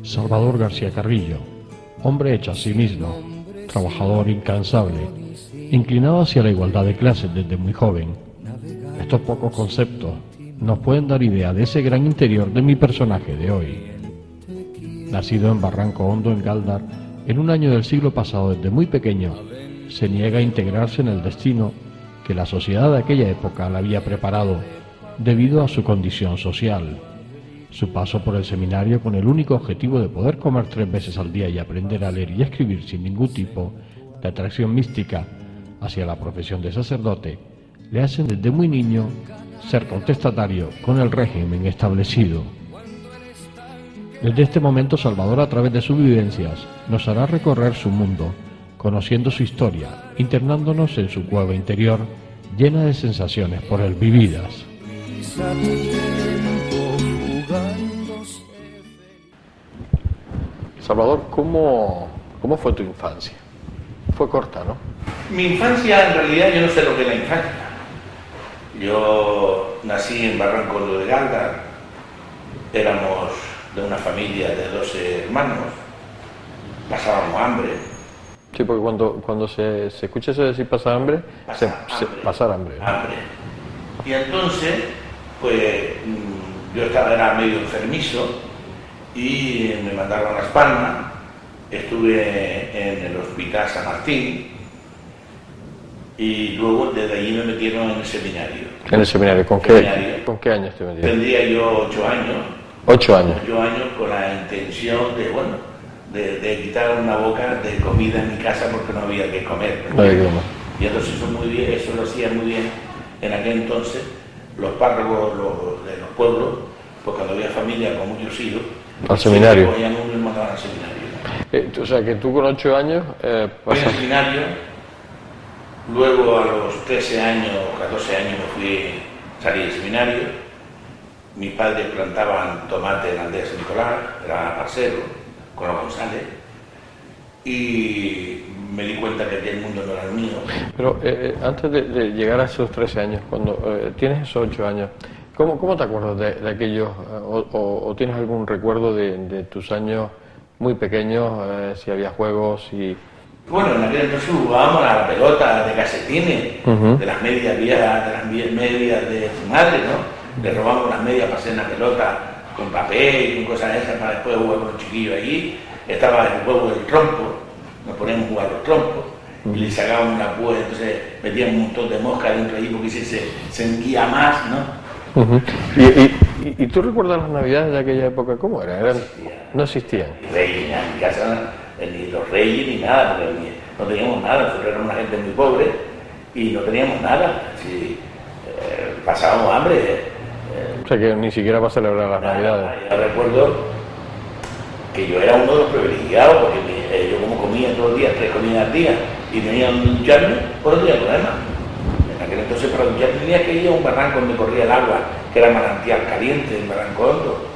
Salvador García Carrillo, hombre hecho a sí mismo, trabajador incansable, inclinado hacia la igualdad de clases desde muy joven. Estos pocos conceptos nos pueden dar idea de ese gran interior de mi personaje de hoy. Nacido en Barranco Hondo, en Gáldar, en un año del siglo pasado, desde muy pequeño, se niega a integrarse en el destino que la sociedad de aquella época le había preparado debido a su condición social. Su paso por el seminario, con el único objetivo de poder comer 3 veces al día y aprender a leer y escribir sin ningún tipo de atracción mística hacia la profesión de sacerdote, le hacen desde muy niño ser contestatario con el régimen establecido. Desde este momento, Salvador, a través de sus vivencias, nos hará recorrer su mundo, conociendo su historia, internándonos en su cueva interior, llena de sensaciones por él vividas. Salvador, ¿cómo fue tu infancia? Fue corta, ¿no? Mi infancia, en realidad, yo no sé lo que es la infancia. Yo nací en Barranco de Gáldar, éramos de una familia de 12 hermanos, pasábamos hambre. Sí, porque cuando se escucha eso de decir pasar hambre, pasar hambre. Hambre. Y entonces, pues, yo era medio enfermizo y me mandaron a Las Palmas, estuve en el Hospital San Martín y luego desde allí me metieron en el seminario. ¿En el seminario? ¿Con qué años te metieron? Tendría yo 8 años. 8 años. 8 años con la intención de quitar una boca de comida en mi casa porque no había que comer. No había que comer. Y entonces eso lo hacía muy bien en aquel entonces los párrocos de los pueblos, pues cuando había familia con muchos hijos, al seminario. Cogían uno y mandaban al seminario. O sea que tú con 8 años fui al seminario, luego a los 13 años, 14 años salí del seminario. Mis padres plantaban tomate en la aldea de San Nicolás, era parcero, con los González, y me di cuenta que aquel mundo no era el mío. Pero antes de llegar a esos 13 años, cuando tienes esos 8 años, ¿cómo te acuerdas de aquellos, o tienes algún recuerdo de tus años muy pequeños, si había juegos y...? Bueno, en aquel entonces jugábamos a la pelota de calcetines, de las medias viejas, de las medias de su madre, ¿no? Le robamos las medias para hacer una pelota con papel y con cosas de esas para después jugar con los chiquillos allí. Estaba el juego del trompo, nos poníamos a jugar los trompos y le sacábamos una púa, entonces metíamos un montón de moscas dentro allí porque se enguía más, ¿no? ¿Y tú recuerdas las navidades de aquella época? ¿Cómo eran? No existían. Ni reyes, ni en mi casa, ni los reyes, ni nada, porque no teníamos nada, nosotros éramos una gente muy pobre y no teníamos nada. Así, pasábamos hambre. O sea que ni siquiera para celebrar las navidades. Yo recuerdo que yo era uno de los privilegiados porque yo como comía todos los días 3 comidas al día y tenía que ducharme, pues no tenía problema. En aquel entonces para ducharme tenía que ir a un barranco donde corría el agua, que era manantial caliente, el Barranco Hondo.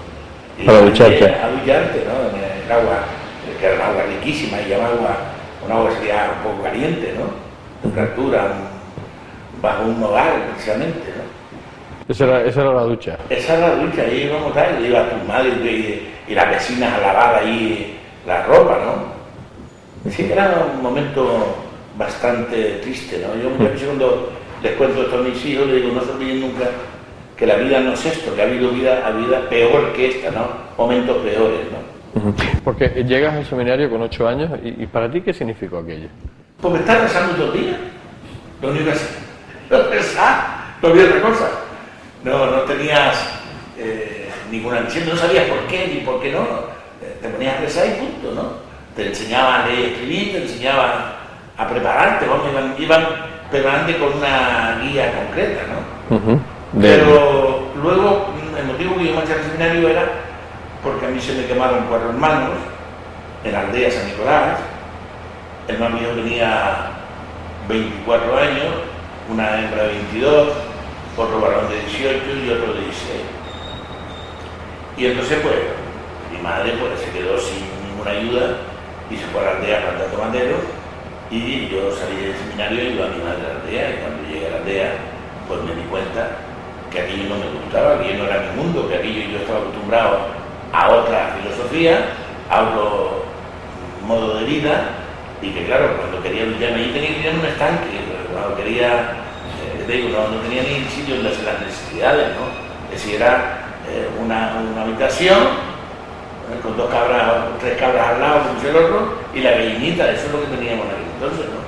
Para ducharte. A ducharte, ¿no? El agua, que era un agua riquísima, y un agua que sería un poco caliente, ¿no? Temperatura, bajo un nogal precisamente, ¿no? Esa era la ducha. Esa era la ducha, ahí íbamos a ir, iba tu madre y las vecinas a lavar ahí la ropa, ¿no? Sí, era un momento bastante triste, ¿no? Yo muchas veces cuando les cuento esto a mis hijos, les digo, no se olviden nunca que la vida no es esto, que ha habido vida peor que esta, ¿no? Momentos peores, ¿no? Porque llegas al seminario con 8 años y ¿para ti qué significó aquello? Porque estás rezando todo el día, lo único es rezar, no había otra cosa. No tenías ninguna visión, no sabías por qué ni por qué no. Te ponías a rezar y punto, ¿no? Te enseñaban a leer y escribir, te enseñaban a prepararte, iban preparando con una guía concreta, ¿no? Pero luego, el motivo que yo marché al seminario era porque a mí se me quemaron 4 hermanos en la aldea San Nicolás. El más mío tenía 24 años, una hembra de 22, otro varón de 18 y otro de 16. Y entonces, pues, mi madre pues, se quedó sin ninguna ayuda y se fue a la aldea a plantar tomateros, y yo salí del seminario y iba a mi madre a la aldea, y cuando llegué a la aldea, pues me di cuenta que aquello no me gustaba, que no era mi mundo, que aquello yo estaba acostumbrado a otra filosofía, a otro modo de vida, y que claro, cuando quería vivirme allí tenía que ir en un estanque, cuando quería, no tenía ni sitio en las necesidades, ¿no? Es decir, era una habitación con 2 cabras, 3 cabras al lado, como dice el otro, y la gallinita, eso es lo que teníamos aquí. Entonces, ¿no?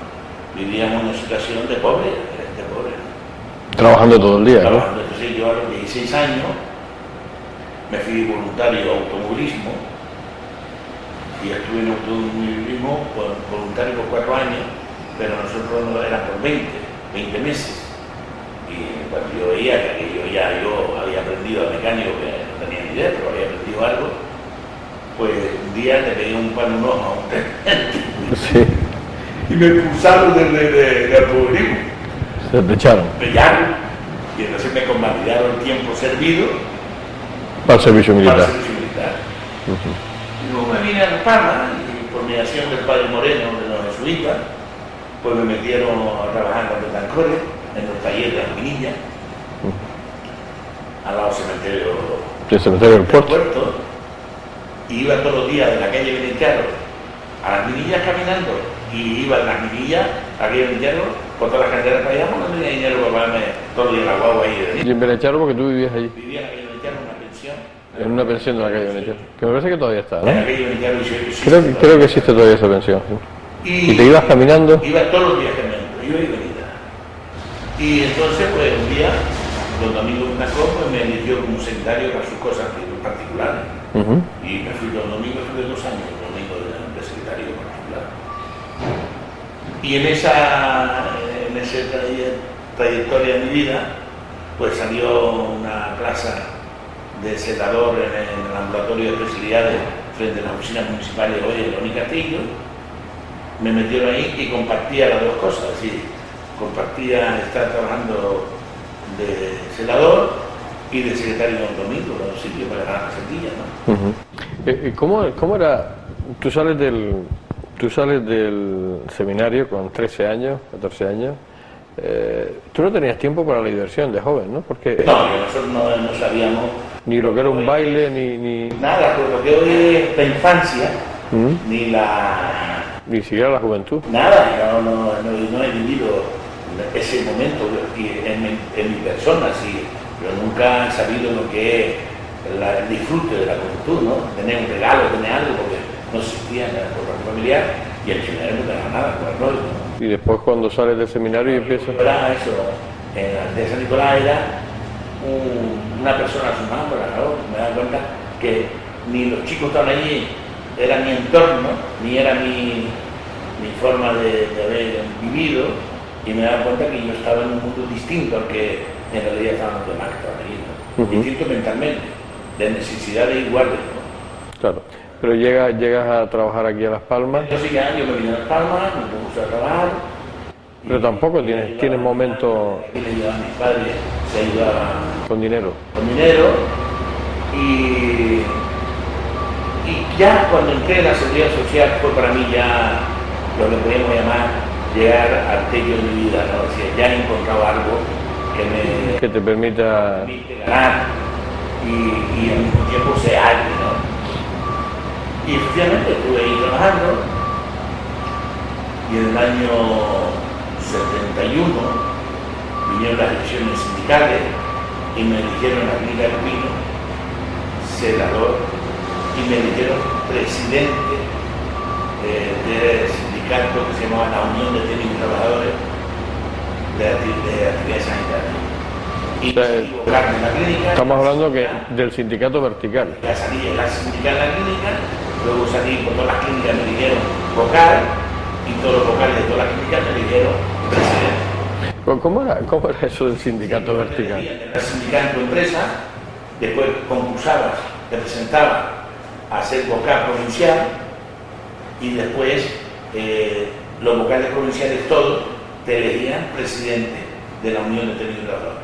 Vivíamos en una situación de pobre, ¿no? Trabajando todo el día, ¿no? Entonces yo a los 16 años me fui voluntario a automovilismo y estuve en automovilismo voluntario por 4 años, pero nosotros no eran por 20 meses. Y cuando yo veía que aquello yo había aprendido a mecánico, que no tenía ni idea, pero había aprendido algo, pues un día le pegué un pan un ojo a un teniente Sí. y me expulsaron de automovilismo. Se te echaron. Me echaron y entonces me convalidaron el tiempo servido Para el servicio militar. para el servicio militar. Y luego me vine a La Palma y por mediación del padre Moreno de los jesuitas, pues me metieron a trabajar con Betancourt en los talleres de Alminilla, al lado del cementerio Del puerto. Y iba todos los días de la calle Benetiaro a las minillas caminando, y iba en las minillas a la calle Benetiaro por todas las carreteras para allá, porque no tenía dinero para pagarme todos los días la guagua ahí de venir. Y en Benecharo porque tú vivías allí. Vivía en la calle Benetiaro en una pensión. En una pensión de la calle Benecharo. Que me parece que todavía está, En la ¿no? calle Benetiaro Creo que existe todavía esa pensión. Sí. ¿Y te ibas caminando? Iba todos los días caminando, iba y venía. Y entonces, pues un día, don Domingo Bernacó pues, me eligió como secretario para sus cosas particulares. Y me fui don Domingo, estuve 2 años con Domingo de secretario particular. Y en esa trayectoria de mi vida, pues salió una plaza de celador en el ambulatorio de especialidades frente a las oficinas municipales de hoy en León y Castillo. Me metieron ahí y compartía las dos cosas, es decir, compartía estar trabajando de celador y de secretario de Don Domingo, un sitio para ganar la sentilla, ¿no? ¿Cómo era? Tú sales del seminario con 13 años, 14 años. Tú no tenías tiempo para la diversión de joven, ¿no? Porque No, nosotros no sabíamos ni lo que era un baile, ni nada, por lo que hoy es la infancia, ni siquiera la juventud. nada, no he vivido ese momento en mi persona, sí, pero nunca he sabido lo que es el disfrute de la juventud, ¿no? Tener un regalo, tener algo, porque no existía en la corporación familiar y el seminario no tenía nada, pues, ¿no? Y después cuando sales del seminario y empiezas... Era eso, en la de San Nicolás era una persona sonámbula, ¿no? Me da cuenta que ni los chicos que estaban allí era mi entorno, ni era mi forma de haber vivido, y me da cuenta que yo estaba en un mundo distinto al que en realidad estaban los demás que estaban allí, ¿no? Distinto mentalmente, de necesidades iguales, ¿no? Claro, pero llegas a trabajar aquí a Las Palmas. Entonces ya yo me vine a Las Palmas, me puse a trabajar. Pero tampoco tienes momentos... Aquí le ayudaban a mis padres, se ayudaban con dinero. Y ya cuando entré en la seguridad social fue para mí ya lo que podemos llamar llegar al techo de mi vida, ¿no? O sea, ya he encontrado algo que te permita ganar y al mismo tiempo ser alguien, ¿no? Y efectivamente estuve ahí trabajando y en el año 71 vinieron las elecciones sindicales y me eligieron a Clínica del Pino, celador, y me eligieron presidente del sindicato que se llamaba la Unión de Técnicos y Trabajadores de Actividades Sanitarias. Y equivocarme en la clínica. Estamos hablando del sindicato vertical. Ya salí en la sindical en la clínica, luego salí por todas las clínicas, me eligieron vocal, y todos los vocales de todas las clínicas me eligieron presidente. ¿Cómo era eso del sindicato vertical? Era sindical en tu empresa, después concursabas, te presentabas a ser vocal provincial y después los vocales provinciales todos te elegían presidente de la Unión de Técnicos y Trabajadores.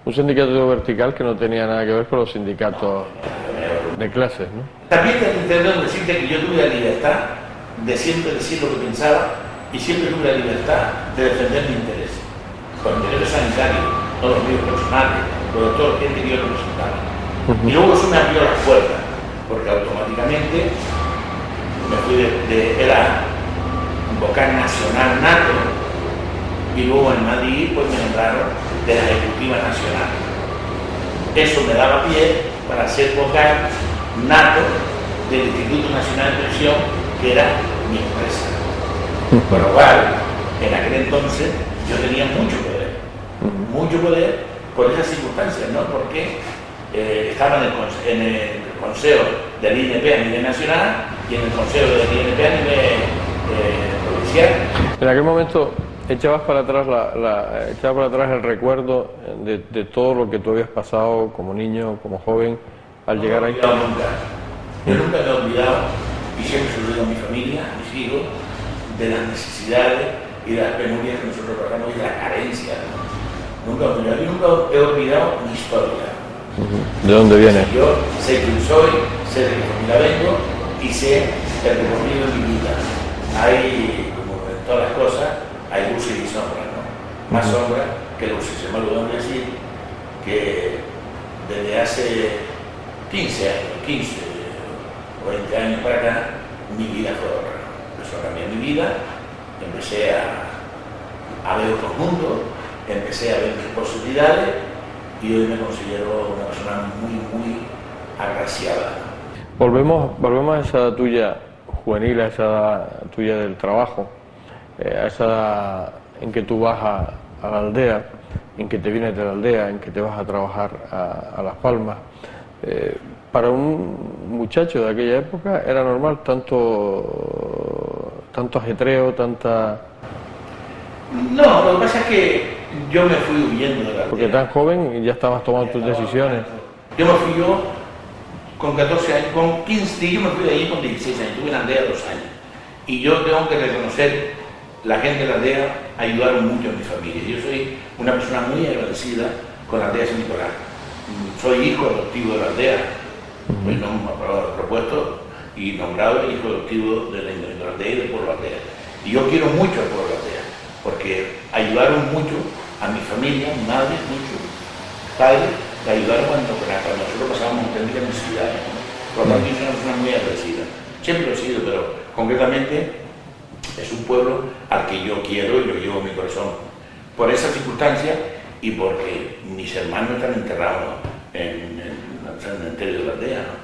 Un sindicato vertical que no tenía nada que ver con los sindicatos de clases, ¿no? También te intento decirte que yo tuve la libertad de siempre decir lo que pensaba y siempre tuve la libertad de defender mi interés. Con intereses sanitarios, no los míos personales, los de toda la gente que yo representaba. Y luego eso me abrió las puertas, porque automáticamente me fui era vocal nacional nato, y luego en Madrid pues me nombraron de la Ejecutiva Nacional. Eso me daba pie para ser vocal nato del Instituto Nacional de Televisión, que era mi empresa. Con lo cual, en aquel entonces yo tenía mucho poder por esas circunstancias, ¿no? Porque estaba en el Consejo del INP a nivel nacional y en el Consejo del INP a nivel provincial. En aquel momento echabas para atrás el recuerdo de todo lo que tú habías pasado como niño, como joven, al llegar ahí. Yo nunca me he olvidado, y siempre se lo digo a mi familia, a mis hijos, de las necesidades y de las penurias que nosotros pasamos y de la carencia. Yo nunca he olvidado mi historia. ¿De dónde vienes? Yo sé quién soy, sé de qué familia vengo y sé el recorrido de mi vida. Hay, como en todas las cosas, hay luces y sombras, ¿no? Más sombras que luces. Se me olvidó decir que desde hace 15 o 20 años para acá, mi vida fue otra. Empezó a cambiar mi vida, empecé a ver otros mundos, empecé a ver mis posibilidades y hoy me considero una persona muy agraciada. Volvemos a esa edad tuya juvenil, a esa edad tuya del trabajo, a esa edad en que tú vas a la aldea, en que te vienes de la aldea, en que te vas a trabajar a Las Palmas. Para un muchacho de aquella época era normal tanto ajetreo, tanta... No, lo que pasa es que yo me fui huyendo de la aldea. Porque tan joven y ya estabas tomando tus decisiones. Yo me fui con 14 años, con 15, yo me fui de allí con 16 años, estuve en la aldea 2 años. Y yo tengo que reconocer, la gente de la aldea ayudaron mucho a mi familia. Yo soy una persona muy agradecida con la aldea San Nicolás. Soy hijo adoptivo de la aldea, fui propuesto y nombrado hijo adoptivo de la aldea y del pueblo aldea. Y yo quiero mucho al pueblo aldea, porque ayudaron mucho a mi familia, mi madre, mucho, padre, que ayudaron cuando nosotros pasábamos auténticas necesidades. Por lo tanto, yo soy una persona muy agradecida. Siempre lo he sido, pero concretamente es un pueblo al que yo quiero y lo llevo en mi corazón. Por esa circunstancia y porque mis hermanos están enterrados en el cementerio de la aldea, ¿no?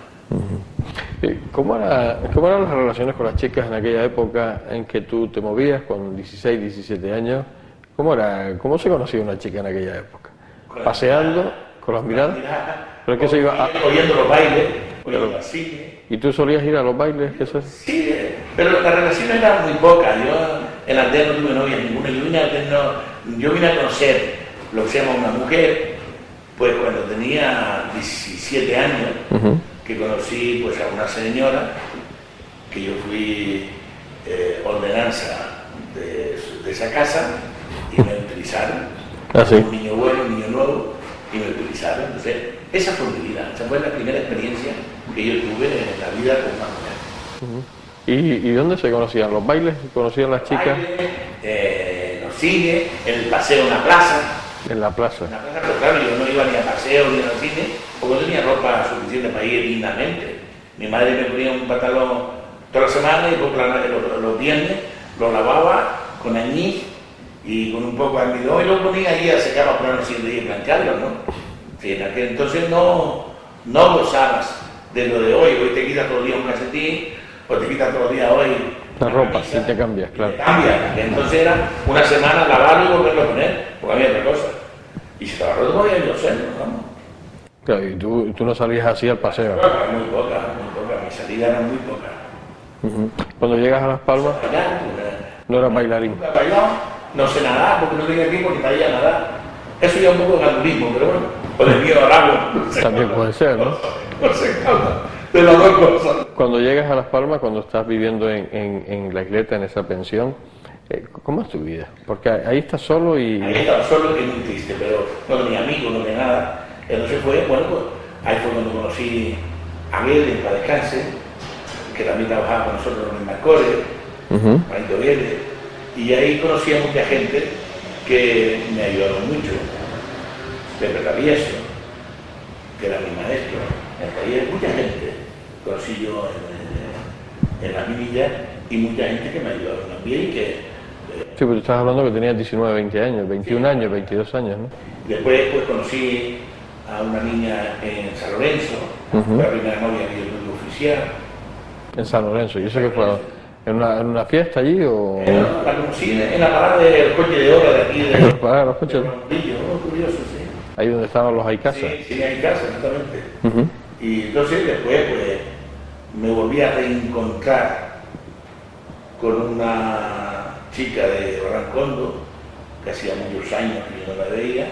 ¿Cómo eran las relaciones con las chicas en aquella época en que tú te movías con 16, 17 años? ¿Cómo se conocía una chica en aquella época? ¿Paseando? ¿Con las miradas? ¿Pero es que se iba oyendo los bailes, oyendo las sillas? ¿Y tú solías ir a los bailes? Sí, pero la relación era muy poca. Yo en la aldea no tuve novia ninguna. Yo vine a conocer lo que se llama una mujer, pues cuando tenía 17 años, que conocí pues a una señora, que yo fui ordenanza de esa casa, y me utilizaron. Un niño bueno, un niño nuevo, y me utilizaron. Entonces, esa fue mi vida, esa fue la primera experiencia que yo tuve en la vida con una mujer. ¿Y dónde se conocían? ¿Los bailes? ¿Conocían las chicas? Los cines, en el paseo en la plaza. En la plaza. En la plaza, pero claro, yo no iba ni a paseo ni al cine, porque no tenía ropa suficiente para ir dignamente. Mi madre me ponía un pantalón toda la semana y los viernes lo lavaba con añís y con un poco de almidón y lo ponía ahí a secar para ponerlo 7 días y plancharlo, ¿no? Sí, en aquel entonces no gozabas de lo de hoy te quitas todo el día un calcetín, o te quitas todo el día hoy la ropa, si te cambias, claro. Te cambias, entonces era una semana lavarlo y volverlo a poner, porque había otra cosa. Y si estaba roto, podía ir los años, ¿no? Claro, y tú no salías así al paseo. Muy poca, mi salida era muy poca. Cuando llegas a Las Palmas, no eras bailarín. Nunca he bailado, no sé nadar, porque no tenía tiempo ni para ir a nadar. Eso ya un poco de gandulismo, pero bueno, o de miedo al agua. También puede ser, ¿no? No se calma, de las dos cosas. Cuando llegas a Las Palmas, cuando estás viviendo en la isleta, en esa pensión, ¿cómo es tu vida? Porque ahí estás solo y... Ahí estaba solo y muy triste, pero no tenía amigos, no tenía nada. Entonces fue, bueno, pues ahí fue cuando conocí a Guedes, para descanse, que también trabajaba con nosotros en el Marcore, Marito Guedes, y ahí conocí a mucha gente que me ayudaron mucho. Pepe Travieso, que era mi maestro, en el taller, mucha gente. conocí yo en las minillas y mucha gente que me ayudó también y que... Sí, pero tú estás hablando que tenías 19, 20 años, 21 sí, años, 22 años, ¿no? Después pues, conocí a una niña en San Lorenzo, fue la primera novia que yo tuve oficial. En San Lorenzo, ¿y eso qué fue? ¿En una fiesta allí o...? No, la conocí en la parada del coche de obra de aquí de... Para los coches. Curioso, sí. Ahí donde estaban los Aicasa. Sí, hay casa, exactamente. Y entonces después pues me volví a reencontrar con una chica de Barrancondo, que hacía muchos años que yo no la veía,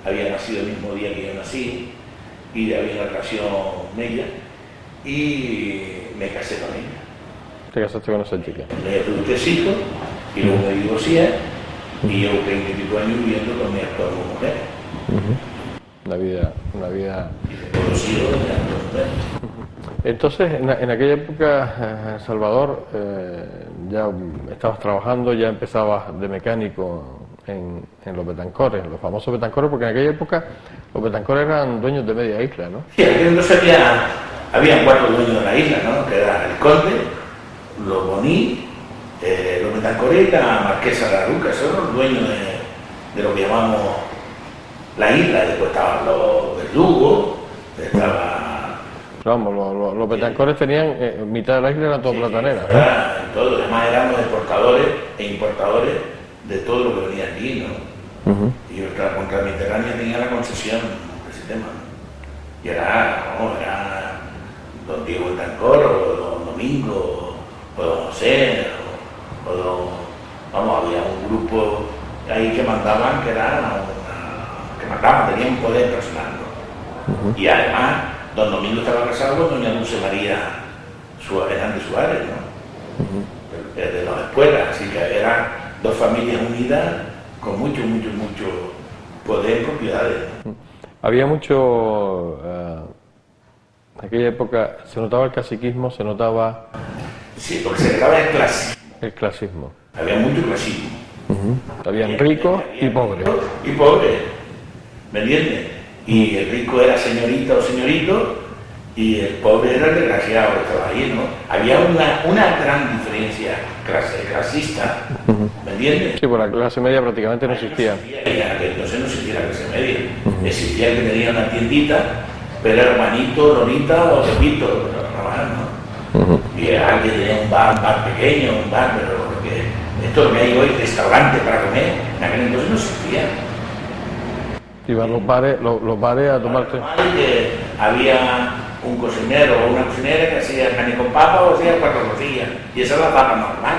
había nacido el mismo día que yo nací, y había una relación con ella, y me casé con ella. ¿Te casaste con esa chica? Me tuve 3 hijos, y luego me divorcié, y llevo 20 y pico años viviendo con mi actual mujer. Una vida... Y los hijos de mi actual mujer. Entonces, en aquella época, Salvador, ya estabas trabajando, ya empezabas de mecánico en los Betancores, los famosos Betancores, porque en aquella época los Betancores eran dueños de media isla, ¿no? Sí, aquí entonces había 4 dueños de la isla, ¿no? Que era el Conde, los Boní, los Betancores y la Marquesa de Aruca, esos eran los dueños de lo que llamamos la isla. Después estaban los verdugos, estaba... Vamos, los Betancores tenían, mitad de la isla era todo platanera. Todo, además éramos exportadores e importadores de todo lo que venía aquí, ¿no? Y yo contra el Mediterráneo tenía la concesión de ese tema, ¿no? Y era don Diego Betancor, o don Domingo, o don José, o don... Vamos, había un grupo ahí que mandaban, tenían un poder personal, ¿no? Y además, don Domingo estaba casado con doña Dulce María Hernández Suárez, ¿no? De las escuelas, así que eran 2 familias unidas con mucho poder y propiedades, ¿no? Había mucho... en aquella época se notaba el caciquismo, se notaba... Sí, porque se notaba el clasismo. El clasismo. Había mucho clasismo. Habían ricos y pobres. Y pobres, ¿me entiendes? Y el rico era señorita o señorito, y el pobre era el desgraciado que estaba ahí, ¿no? Había una gran diferencia clasista, ¿me entiendes? Sí, pues la clase media prácticamente no existía. Entonces no existía la clase media. Existía el que tenía una tiendita, pero era hermanito, Lolita o Pepito, ¿no? Y era alguien que tenía un bar pequeño, pero porque esto que hay hoy, restaurante para comer, en aquel entonces no existía. Iban los bares a tomarte. Había un cocinero o una cocinera que hacía carne con papa o hacía 4 tortillas, y esa es la papa normal.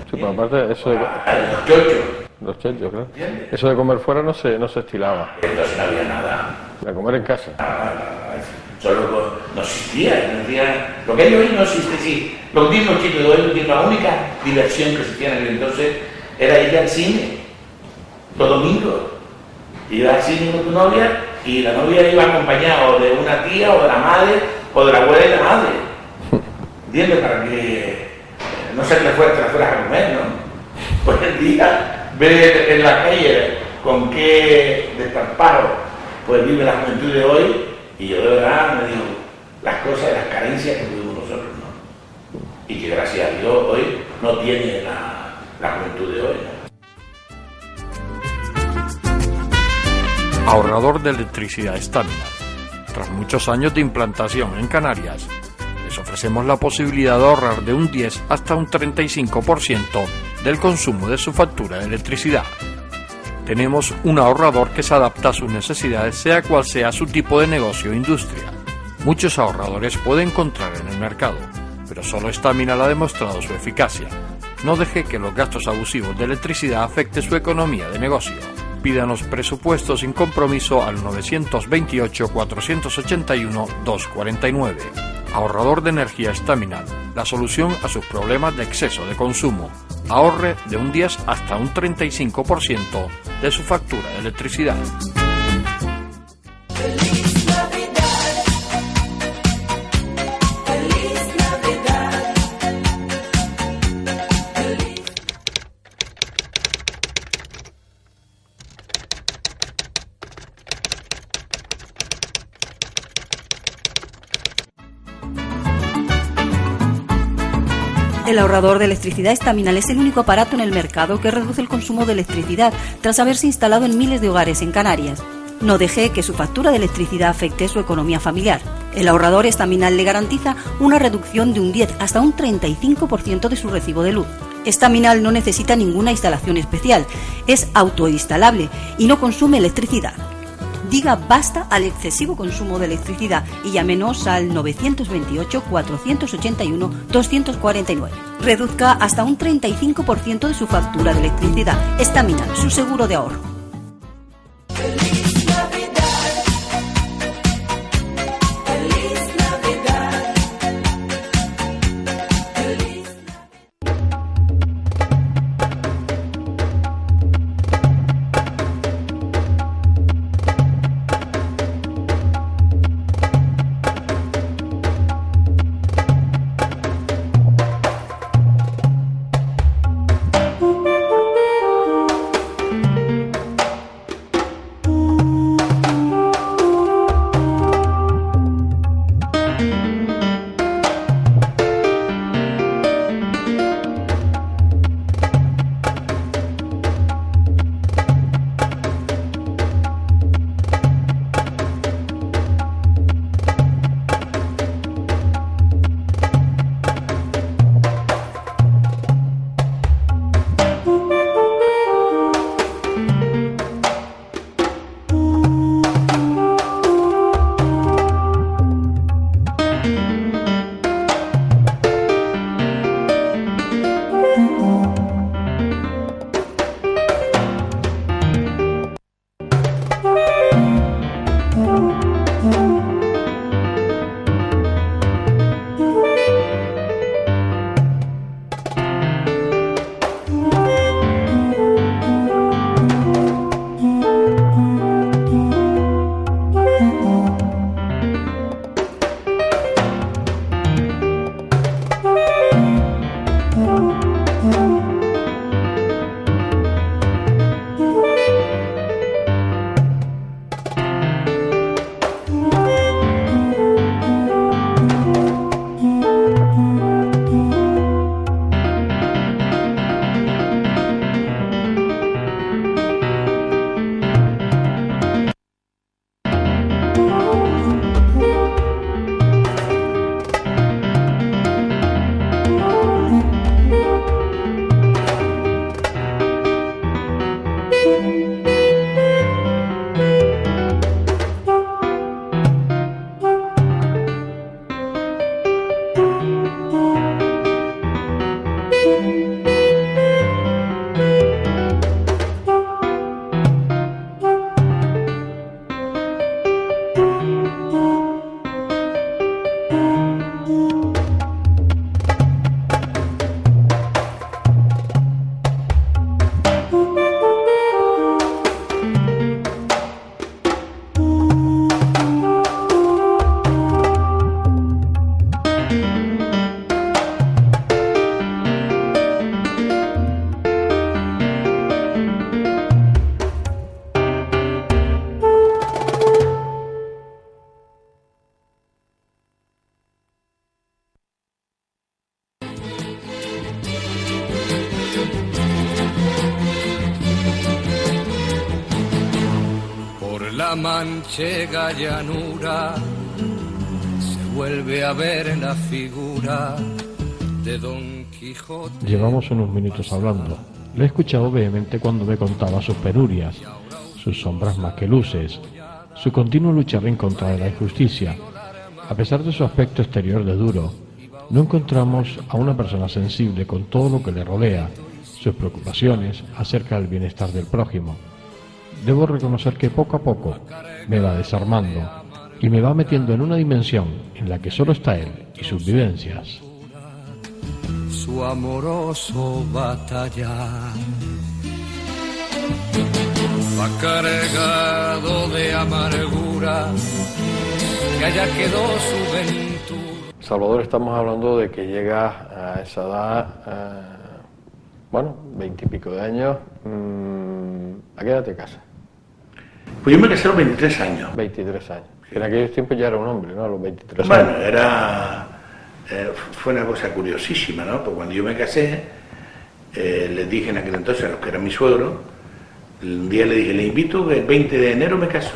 Sí, pero aparte eso de... Los chochos. Los chochos, claro. Eso de comer fuera no se estilaba. Entonces no había nada. A comer en casa. Solo no existía, lo que hay hoy no existe, sí. Los mismos chicos de hoy, la única diversión que existía en aquel entonces era ir al cine, los domingos. Iba al cine con tu novia y la novia iba acompañada de una tía o de la madre o de la abuela y la madre. ¿Entiendes? Para que no se te fueras a comer, ¿no? Hoy en día, ver en la calle con qué desparpajo pues vive la juventud de hoy, y yo de verdad me digo las cosas, las carencias que tuvimos nosotros, ¿no? Y que gracias a Dios hoy no tiene la juventud de hoy, ¿no? Ahorrador de electricidad Estamina. Tras muchos años de implantación en Canarias, les ofrecemos la posibilidad de ahorrar de un 10 hasta un 35% del consumo de su factura de electricidad. Tenemos un ahorrador que se adapta a sus necesidades, sea cual sea su tipo de negocio o industria. Muchos ahorradores puede encontrar en el mercado, pero solo Estamina ha demostrado su eficacia. No deje que los gastos abusivos de electricidad afecten su economía de negocio. Pídanos presupuestos sin compromiso al 921-481-249. Ahorrador de energía Estamina, la solución a sus problemas de exceso de consumo. Ahorre de un 10 hasta un 35% de su factura de electricidad. El ahorrador de electricidad Estaminal es el único aparato en el mercado que reduce el consumo de electricidad tras haberse instalado en miles de hogares en Canarias. No deje que su factura de electricidad afecte su economía familiar. El ahorrador Estaminal le garantiza una reducción de un 10 hasta un 35% de su recibo de luz. Estaminal no necesita ninguna instalación especial, es autoinstalable y no consume electricidad. Diga basta al excesivo consumo de electricidad y llámenos al 928-481-249. Reduzca hasta un 35% de su factura de electricidad. Estaminal, su seguro de ahorro. La manchega llanura se vuelve a ver en la figura de Don Quijote. Llevamos unos minutos hablando. Le he escuchado vehemente cuando me contaba sus penurias, sus sombras más que luces, su continuo luchar en contra de la injusticia. A pesar de su aspecto exterior de duro, no encontramos a una persona sensible con todo lo que le rodea, sus preocupaciones acerca del bienestar del prójimo. Debo reconocer que poco a poco me va desarmando y me va metiendo en una dimensión en la que solo está él y sus vivencias. Su amoroso batallar va cargado de amargura, que allá quedó su ventura. Salvador, estamos hablando de que llegas a esa edad, 20 y pico de años. ¿A qué edad te casas? Pues yo me casé a los 23 años. 23 años. En aquellos tiempos ya era un hombre, ¿no? A los 23 bueno, años. fue una cosa curiosísima, ¿no? Porque cuando yo me casé, les dije en aquel entonces a los que eran mi suegro, un día le dije, le invito que el 20 de enero me caso.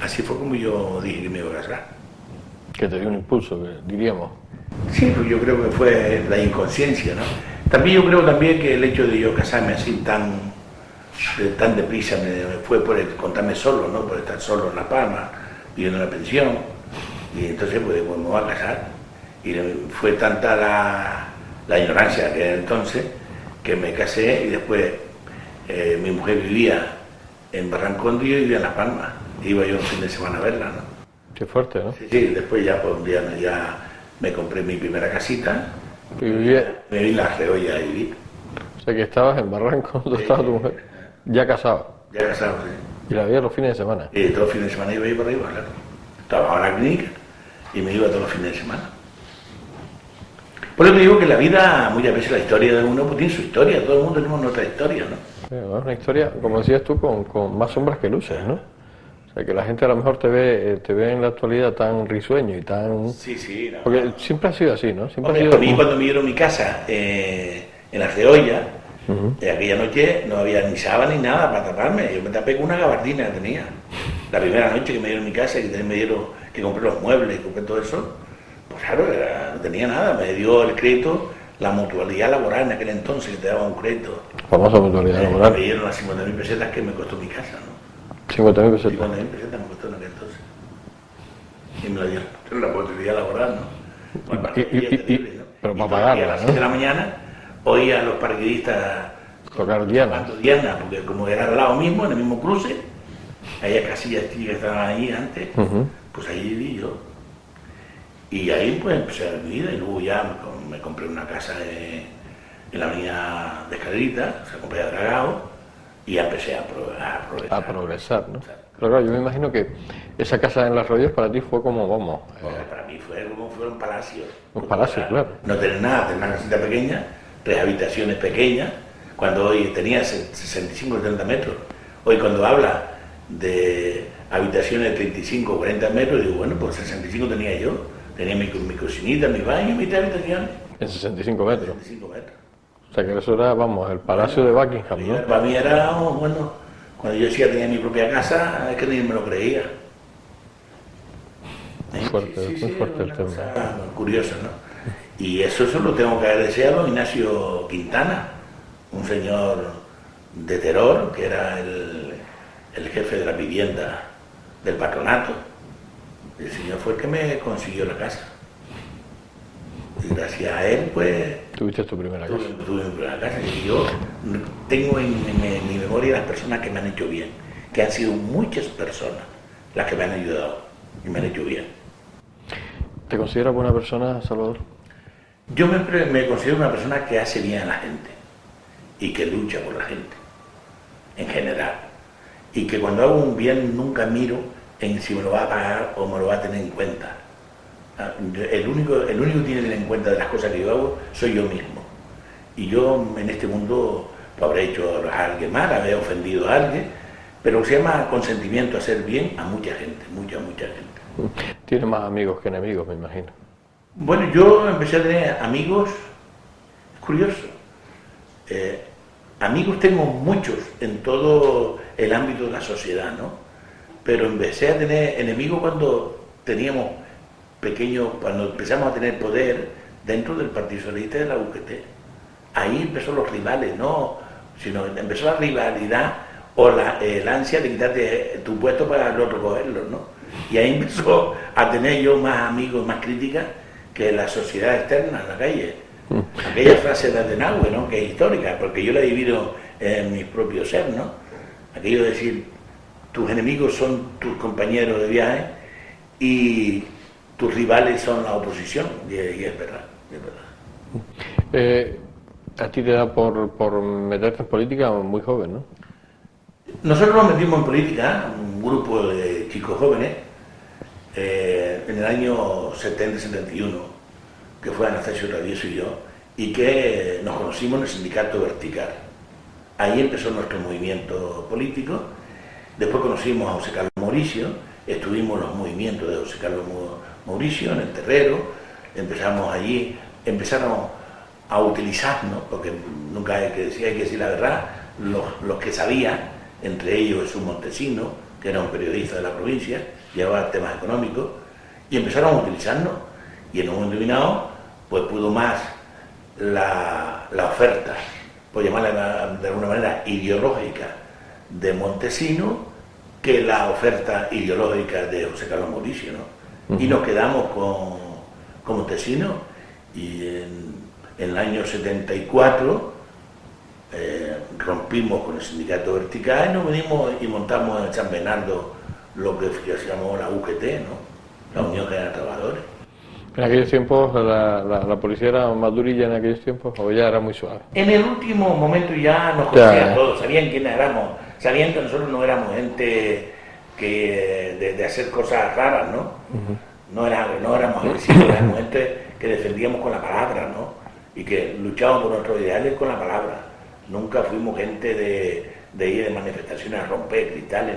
Así fue como yo dije que me iba a casar. Que te dio un impulso, diríamos. Sí, pues yo creo que fue la inconsciencia, ¿no? También yo creo también que el hecho de yo casarme así tan deprisa fue por contarme solo, ¿no? Por estar solo en La Palma, viviendo en la pensión. Y entonces pues me voy a casar. Y fue tanta la ignorancia que era entonces que me casé y después mi mujer vivía en Barrancondo y yo vivía en La Palma. Iba yo un fin de semana a verla, ¿no? Qué fuerte, ¿no? Sí, después ya pues un día ya me compré mi primera casita. Y vivía... Me vine a La Reolla a vivir. O sea que estabas en Barrancondo, estaba tu mujer ya casado. Ya casado, sí. Y la veías los fines de semana. Y todos los fines de semana iba a ir por arriba, claro. Trabajaba en la clínica y me iba todos los fines de semana. Por eso te digo que la vida, muchas veces la historia de uno pues tiene su historia, todo el mundo tenemos nuestra historia, ¿no? Es una historia, como decías tú, con más sombras que luces, ¿no? O sea que la gente a lo mejor te ve en la actualidad tan risueño y tan... Sí, no. Porque siempre ha sido así, ¿no? Siempre Hombre, ha sido... a mí cuando me dieron mi casa en La Reolla, aquella noche no había ni sábana ni nada para taparme, yo me tapé con una gabardina que tenía. La primera noche que me dieron mi casa, que también me dieron, que compré los muebles y compré todo eso, pues claro, no tenía nada, me dio el crédito, la mutualidad laboral en aquel entonces, que te daba un crédito. Famosa mutualidad laboral. Me dieron las 50.000 pesetas que me costó mi casa, ¿no? 50.000 pesetas. 50.000 pesetas me costó en aquel entonces. Y me la dieron la mutualidad laboral, ¿no? Bueno, terrible, ¿no? Pero para y pagarla, a las ¿no? 6 de la mañana oía a los paracaidistas Tocar Diana. tocando Diana, porque como era al lado mismo, en el mismo cruce, había casillas que estaban ahí antes, pues ahí viví yo. Y ahí pues empecé a mi vida y luego ya me compré una casa en la avenida de Escalerita, o sea, compré a Dragao y ya empecé a progresar. A progresar, ¿no? Pero claro, yo me imagino que esa casa en Las Rollos para ti fue como, vamos... Para mí fue como fuera un palacio. Un palacio, claro. No tener nada, tener una casita pequeña, 3 habitaciones pequeñas, cuando hoy tenía 65 o 70 metros. Hoy cuando habla de habitaciones de 35 o 40 metros, digo, bueno, pues 65 tenía yo. Tenía mi cocinita, mi baño, mi habitaciones. En 65 metros. 65 metros. O sea que eso era, vamos, el palacio de Buckingham, ¿no? Para mí era, bueno, cuando yo decía que tenía mi propia casa, es que ni me lo creía. Muy fuerte, muy fuerte el tema. Curioso, ¿no? Y eso lo tengo que agradecer a Ignacio Quintana, un señor de Teror, que era el jefe de la vivienda del patronato. El señor fue el que me consiguió la casa. Y gracias a él, pues... ¿Tuviste tu primera casa? Tuve mi primera casa. Y yo tengo en mi memoria las personas que me han hecho bien, que han sido muchas personas las que me han ayudado y me han hecho bien. ¿Te consideras buena persona, Salvador? Yo me considero una persona que hace bien a la gente y que lucha por la gente, en general. Y que cuando hago un bien nunca miro en si me lo va a pagar o me lo va a tener en cuenta. El único que tiene que tener en cuenta de las cosas que yo hago soy yo mismo. Y yo en este mundo lo habré hecho a alguien mal, habré ofendido a alguien, pero se llama consentimiento, hacer bien a mucha gente, mucha gente. Tienes más amigos que enemigos, me imagino. Bueno, yo empecé a tener amigos, es curioso, amigos tengo muchos en todo el ámbito de la sociedad, ¿no? Pero empecé a tener enemigos cuando teníamos cuando empezamos a tener poder dentro del Partido Socialista de la UGT. Ahí empezó los rivales, no, sino empezó la rivalidad o el ansia de quitarte tu puesto para el otro cogerlo, ¿no? Y ahí empezó a tener yo más amigos, más críticas que la sociedad externa en la calle. Aquella frase de Adenauer, ¿no? Que es histórica, porque yo la he vivido en mi propio ser, ¿no? Aquello de decir, tus enemigos son tus compañeros de viaje y tus rivales son la oposición, y es verdad, es verdad. A ti te da por meterte en política muy joven, ¿no? Nosotros nos metimos en política, un grupo de chicos jóvenes, en el año 70-71, que fue Anastasio Travieso y yo, y que nos conocimos en el sindicato Vertical. Ahí empezó nuestro movimiento político. Después conocimos a José Carlos Mauricio, estuvimos en los movimientos de José Carlos Mauricio, en el Terrero, empezamos allí, empezaron a utilizarnos, porque nunca hay que decir la verdad, los que sabían, entre ellos Jesús Montesinos, que era un periodista de la provincia, llevaba temas económicos, y empezaron a utilizarnos. Y en un momento determinado, pues pudo más la oferta, por llamarla de alguna manera, ideológica de Montesinos, que la oferta ideológica de José Carlos Mauricio, ¿no? Y nos quedamos con Montesinos, y en el año 74 rompimos con el sindicato vertical y nos venimos y montamos en San Bernardo lo que se llamó la UGT, ¿no? La Unión General de Trabajadores. En aquellos tiempos la policía era más durilla en aquellos tiempos, o ya era muy suave. En el último momento ya nos conocían todos, sabían quiénes éramos, sabían que nosotros no éramos gente de hacer cosas raras, ¿no? No éramos agresivos, éramos gente que defendíamos con la palabra, ¿no? Y que luchábamos por nuestros ideales con la palabra. Nunca fuimos gente de ir de manifestaciones a romper cristales,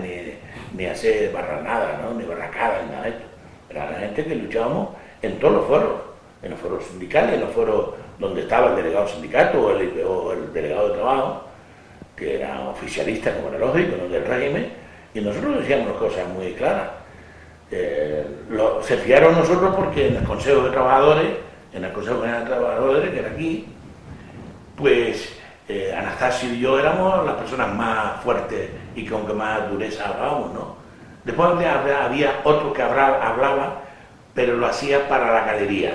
ni a hacer barranadas, ¿no? Ni barracadas, ni nada de esto. Era la gente que luchábamos en todos los foros, en los foros sindicales, en los foros donde estaba el delegado sindicato o el delegado de trabajo, que era oficialista, como era lógico, ¿no? Del régimen, y nosotros decíamos cosas muy claras. Se fiaron nosotros porque en el Consejo de Trabajadores, en el Consejo General de Trabajadores, que era aquí, pues Anastasio y yo éramos las personas más fuertes y con que más dureza hablábamos, ¿no? Después había otro que hablaba, pero lo hacía para la galería,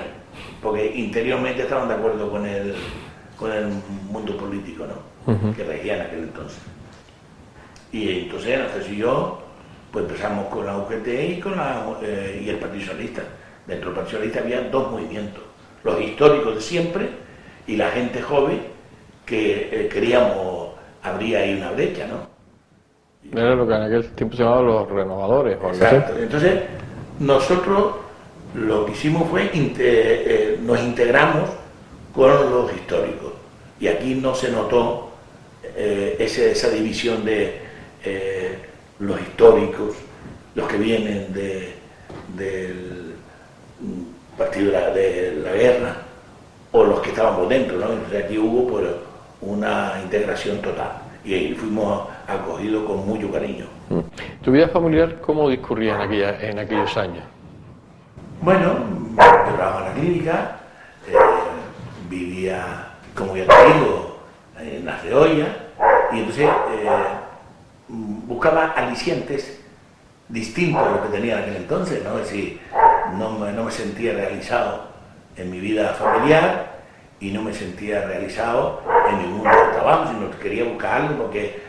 porque interiormente estaban de acuerdo con el mundo político, ¿no? Que regía en aquel entonces. Y entonces Anastasio y yo pues empezamos con la UGT y el Partido Socialista. Dentro del Partido Socialista había dos movimientos, los históricos de siempre y la gente joven que queríamos abrir ahí una brecha, ¿no? Era lo que en aquel tiempo se llamaba los renovadores. Exacto. Entonces nosotros lo que hicimos fue nos integramos con los históricos, y aquí no se notó esa división de los históricos, los que vienen del partido de la guerra, o los que estábamos dentro, ¿no? Entonces aquí hubo pues una integración total y fuimos acogidos con mucho cariño. ¿Tu vida familiar cómo discurría en aquellos años? Bueno, yo trabajaba en la clínica, vivía, como ya te digo, en la Reolla, y entonces buscaba alicientes distintos a lo que tenía en aquel entonces, ¿no? Es decir, no me sentía realizado en mi vida familiar y no me sentía realizado en mi mundo de trabajo, sino que quería buscar algo porque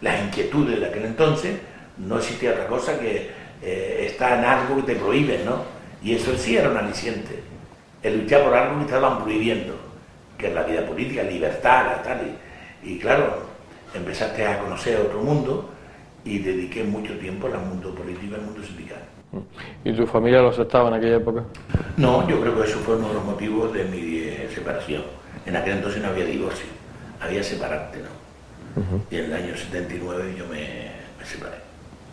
las inquietudes de aquel entonces no existía otra cosa que estar en algo que te prohíben, ¿no? Y eso sí era un aliciente, el luchar por algo que te estaban prohibiendo, que es la vida política, libertad, tal, y claro, empezaste a conocer otro mundo y dediqué mucho tiempo al mundo político y al mundo sindical. ¿Y tu familia lo aceptaba en aquella época? No, yo creo que eso fue uno de los motivos de mi separación. En aquel entonces no había divorcio, había separarte, ¿no? Y en el año 79 yo me separé.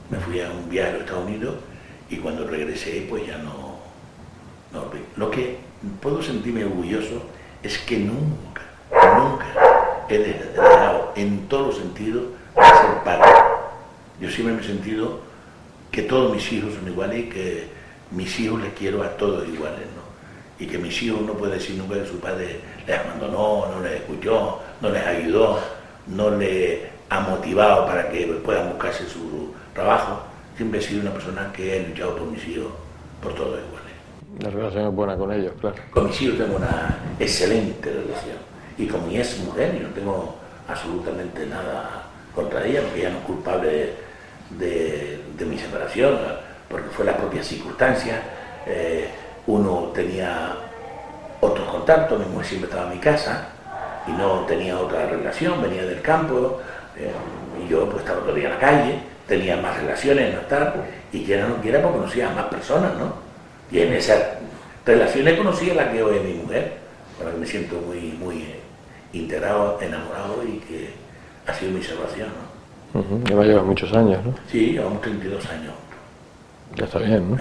Me fui a un viaje a los Estados Unidos y cuando regresé pues ya no volví. Lo que puedo sentirme orgulloso es que nunca he dejado en todos los sentidos de ser padre. Yo siempre me he sentido que todos mis hijos son iguales y que mis hijos les quiero a todos iguales, ¿no? Y que mis hijos no pueden decir nunca que su padre les abandonó, no les escuchó, no les ayudó, no les ha motivado para que puedan buscarse su trabajo. Siempre he sido una persona que ha luchado por mis hijos, por todos iguales. La relación es buena con ellos, claro. Con mis hijos tengo una excelente relación. Y con mi ex mujer, yo no tengo absolutamente nada contra ella, porque ella no es culpable de mi separación, porque fue la propia circunstancia. Uno tenía otros contactos, mi mujer siempre estaba en mi casa y no tenía otra relación, venía del campo, y yo pues estaba todo el día en la calle, tenía más relaciones, no estar, y quiera o no quiera, pues conocía a más personas, ¿no? Y en esas relaciones conocí a la que hoy es mi mujer, con la que me siento muy integrado, enamorado, y que ha sido mi salvación, ¿no? Ya me llevas muchos años, ¿no? Sí, llevamos 32 años. Ya está bien, ¿no?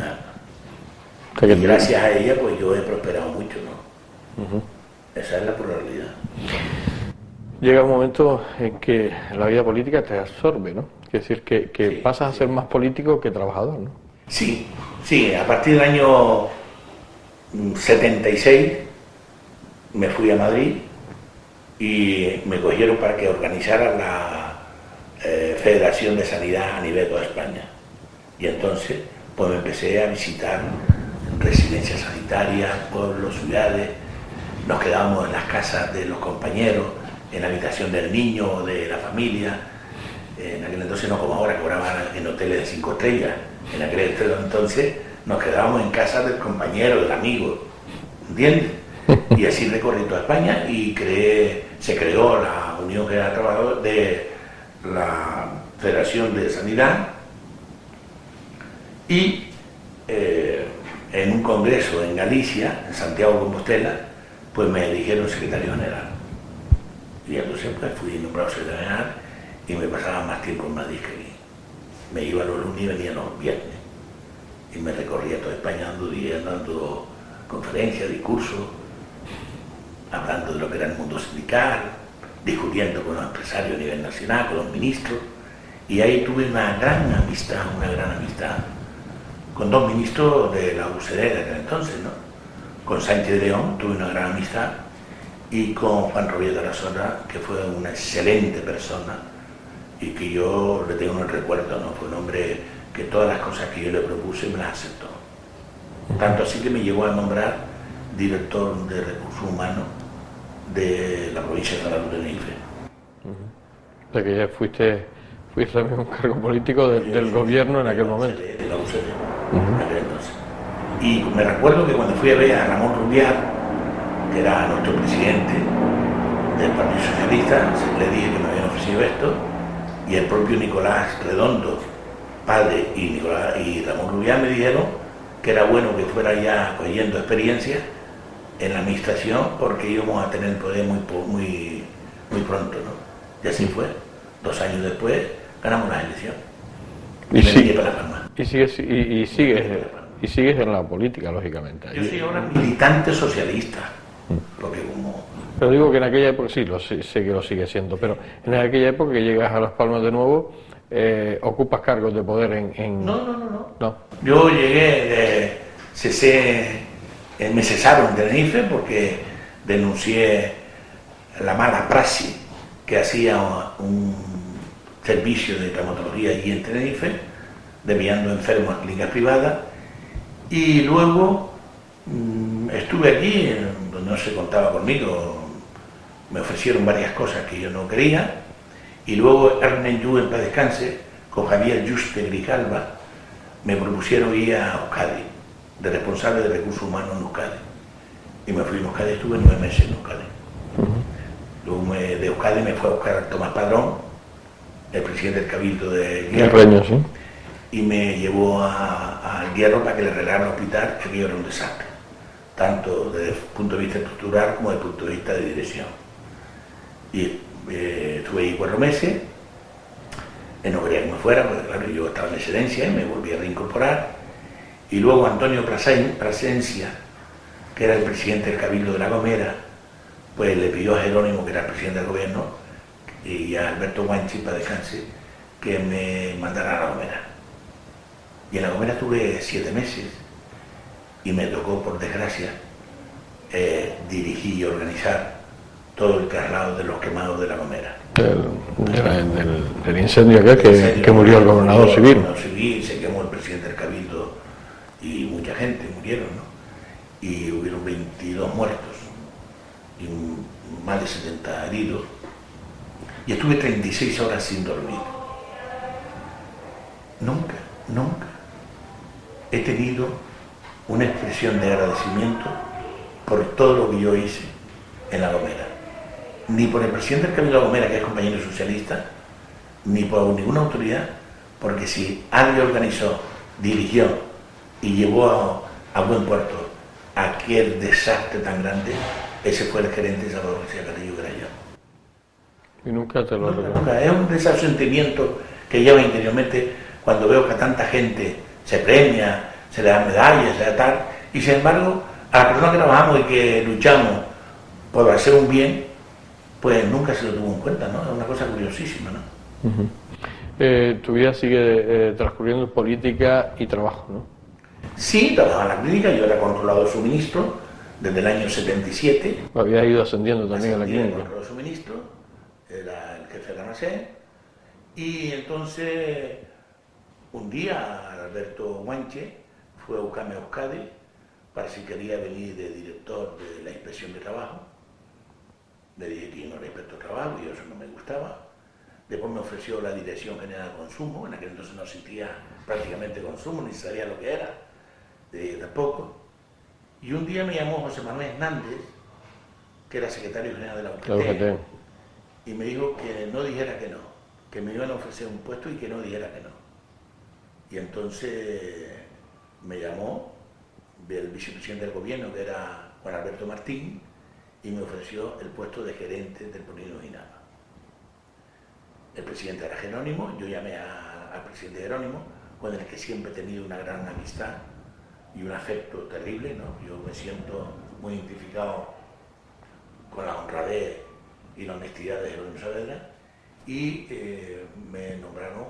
Y gracias a ella, pues yo he prosperado mucho, ¿no? Esa es la pluralidad. Llega un momento en que la vida política te absorbe, ¿no? Es decir, que pasas a ser más político que trabajador, ¿no? Sí, a partir del año 76 me fui a Madrid y me cogieron para que organizara la Federación de Sanidad a nivel de toda España. Y entonces, pues me empecé a visitar residencias sanitarias, pueblos, ciudades, nos quedábamos en las casas de los compañeros, en la habitación del niño o de la familia. En aquel entonces, no como ahora, cobraban en hoteles de 5 estrellas. En aquel entonces nos quedábamos en casa del compañero, del amigo, ¿entiendes? Y así recorrí toda España y se creó la Unión General de Trabajadores de la Federación de Sanidad y en un congreso en Galicia, en Santiago de Compostela, pues me eligieron secretario general. Y entonces pues fui nombrado secretario general y me pasaba más tiempo en Madrid que aquí. Me iba los lunes y venía los viernes. Y me recorría toda España dando conferencias, discursos, hablando de lo que era el mundo sindical, discutiendo con los empresarios a nivel nacional, con los ministros. Y ahí tuve una gran amistad con 2 ministros de la UCD de aquel entonces, ¿no? Con Sánchez de León tuve una gran amistad y con Juan Rodríguez de la Sora, que fue una excelente persona y que yo le tengo un recuerdo, ¿no? Fue un hombre que todas las cosas que yo le propuse me las aceptó. Tanto así que me llegó a nombrar director de recursos humanos de la provincia de Santa Cruz de Tenerife. O sea que ya fuiste también un cargo político del gobierno en aquel momento. De la UCD, en aquel entonces. Y me recuerdo que cuando fui a ver a Ramón Rubiar, que era nuestro presidente del Partido Socialista, le dije que me habían ofrecido esto, y el propio Nicolás Redondo, padre, y Ramón Rubiar me dijeron que era bueno que fuera ya cogiendo experiencia en la administración porque íbamos a tener el poder muy pronto, ¿no? Y así fue. 2 años después ganamos las elecciones. Y sigues en la política, lógicamente. Yo soy ahora militante socialista, porque como... Pero digo que en aquella época, sí, sé que lo sigue siendo, pero en aquella época que llegas a Las Palmas de nuevo, ocupas cargos de poder en... No. Yo llegué, me cesaron en Tenerife porque denuncié la mala praxis que hacía un servicio de traumatología allí en Tenerife, desviando enfermos a clínicas privadas, y luego estuve aquí, donde no se contaba conmigo, me ofrecieron varias cosas que yo no quería, y luego Ernest Yu, en paz descanse, con Javier Juste Grijalva, me propusieron ir a Euskadi, de responsable de recursos humanos en Euskadi. Y me fui a Euskadi, estuve 9 meses en Euskadi. Luego de Euskadi me fue a buscar a Tomás Padrón, el presidente del Cabildo de Hierro, ¿sí? Y me llevó al Hierro para que le arreglara el hospital, que aquello era un desastre, tanto desde el punto de vista estructural como desde el punto de vista de dirección. Y estuve ahí 4 meses, no quería que me fuera, porque claro, yo estaba en excedencia y me volví a reincorporar. Y luego Antonio Plasencia, que era el presidente del Cabildo de La Gomera, pues le pidió a Jerónimo, que era el presidente del gobierno, y a Alberto Guanchi, para descanse, que me mandara a La Gomera. Y en La Gomera tuve 7 meses y me tocó, por desgracia, dirigir y organizar todo el traslado de los quemados de La Gomera. Del incendio que murió el gobernador civil. El gobernador civil, se quemó el presidente del Cabildo y mucha gente murieron, ¿no? Y hubieron 22 muertos y más de 70 heridos. Y estuve 36 horas sin dormir. Nunca he tenido una expresión de agradecimiento por todo lo que yo hice en La Gomera. Ni por el presidente del Cabildo de La Gomera, que es compañero socialista, ni por ninguna autoridad, porque si alguien organizó, dirigió y llevó a buen puerto aquel desastre tan grande, ese fue el gerente de Salvador García Carrillo, que era yo. Y nunca te lo recuerdo. Nunca. Es un de esos sentimientos que lleva interiormente cuando veo que a tanta gente se premia, se le da medallas, se le da tal, Y sin embargo, a las personas que trabajamos y que luchamos por hacer un bien, pues nunca se lo tuvo en cuenta, ¿no? Es una cosa curiosísima, ¿no? Tu vida sigue transcurriendo en política y trabajo, ¿no? Sí, trabajaba en la clínica, yo era controlador de suministro desde el año 77. Habías ido ascendiendo también a la Ascendí clínica. controlador de suministro, era el jefe de la almacén, y entonces un día Alberto Guanche fue a buscarme a Euskadi para si quería venir de director de la inspección de trabajo. Le dije que no era inspector de trabajo y eso no me gustaba. Después me ofreció la Dirección General de Consumo, en aquel entonces no existía prácticamente consumo, ni sabía lo que era, tampoco. Y un día me llamó José Manuel Hernández, que era secretario general de la UGT, y me dijo que no dijera que no, que me iban a ofrecer un puesto y que no dijera que no. Y entonces me llamó el vicepresidente del gobierno, que era Juan Alberto Martín, y me ofreció el puesto de gerente del Polinos Inama. El presidente era Jerónimo, yo llamé al presidente Jerónimo, con el que siempre he tenido una gran amistad y un afecto terrible, ¿no? Yo me siento muy identificado con la honradez y la honestidad de Jerónimo Saavedra, y me nombraron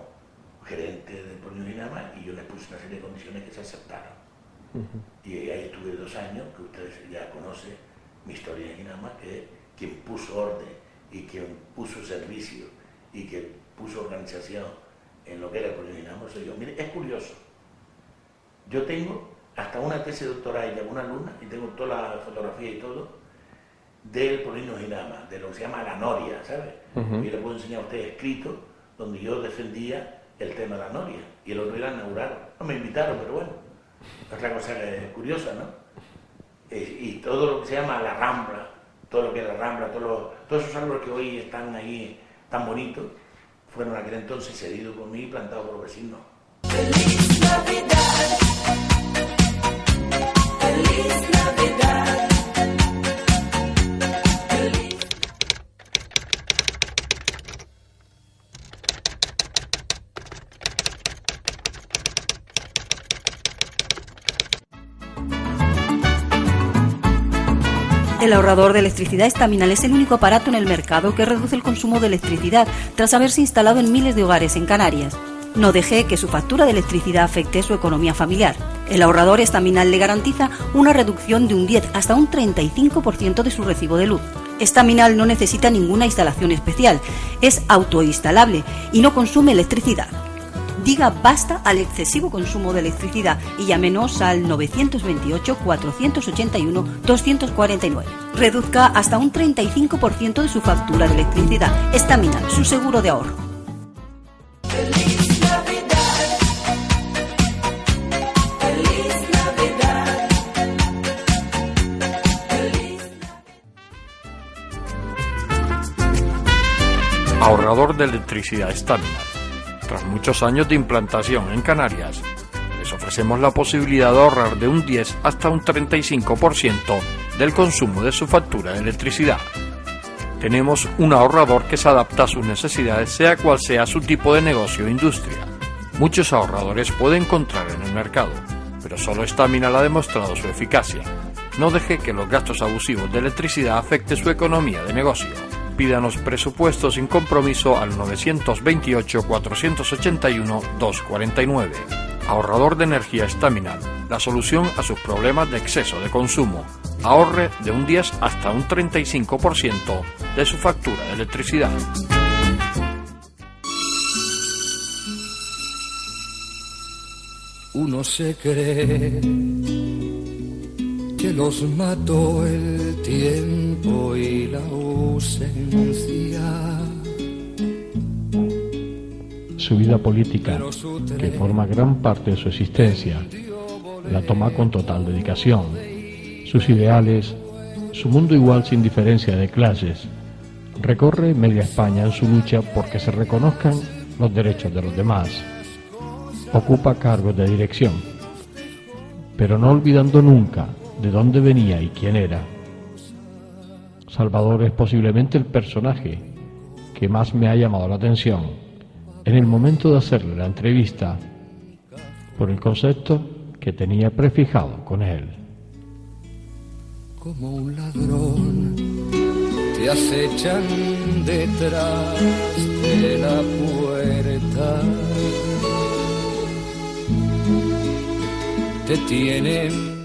gerente del Polinos Inama y yo les puse una serie de condiciones que se aceptaron. Y ahí estuve 2 años, que ustedes ya conocen mi historia en Inama, que quien puso orden y quien puso servicio y que puso organización en lo que era el Polinos Inama soy yo. Mire, es curioso, yo tengo hasta una tesis doctoral y alguna alumna, y tengo toda la fotografía y todo, del Polinos Inama, de lo que se llama la noria, ¿sabes? Yo le puedo enseñar a ustedes escrito, donde yo defendía el tema de la noria, y el otro día la inauguraron. No me invitaron, pero bueno, otra cosa curiosa, ¿no? Y todo lo que se llama la Rambla, todo lo que es la Rambla, todos esos árboles que hoy están ahí tan bonitos, fueron en aquel entonces cedidos por mí y plantados por los vecinos. ¡Feliz Navidad! ¡Feliz Navidad! El ahorrador de electricidad Estaminal es el único aparato en el mercado que reduce el consumo de electricidad tras haberse instalado en miles de hogares en Canarias. No deje que su factura de electricidad afecte su economía familiar. El ahorrador Estaminal le garantiza una reducción de un 10 hasta un 35% de su recibo de luz. Estaminal no necesita ninguna instalación especial, es autoinstalable y no consume electricidad. Diga basta al excesivo consumo de electricidad y llámenos al 928-481-249. Reduzca hasta un 35% de su factura de electricidad. Estaminal, su seguro de ahorro. ¡Feliz Navidad! ¡Feliz Navidad! ¡Feliz Navidad! Ahorrador de electricidad Estaminal. Tras muchos años de implantación en Canarias, les ofrecemos la posibilidad de ahorrar de un 10 hasta un 35% del consumo de su factura de electricidad. Tenemos un ahorrador que se adapta a sus necesidades, sea cual sea su tipo de negocio o industria. Muchos ahorradores puede encontrar en el mercado, pero solo Estaminal ha demostrado su eficacia. No deje que los gastos abusivos de electricidad afecten su economía de negocio. Pídanos presupuesto sin compromiso al 928-481-249. Ahorrador de energía Estaminal, la solución a sus problemas de exceso de consumo. Ahorre de un 10 hasta un 35% de su factura de electricidad. Uno se cree que los mató el tiempo y la ausencia. Su vida política, que forma gran parte de su existencia, la toma con total dedicación. Sus ideales, su mundo igual sin diferencia de clases, recorre media España en su lucha porque se reconozcan los derechos de los demás. Ocupa cargos de dirección, pero no olvidando nunca de dónde venía y quién era. Salvador es posiblemente el personaje que más me ha llamado la atención en el momento de hacerle la entrevista por el concepto que tenía prefijado con él. como un ladrón, te acechan detrás de la puerta, te tienen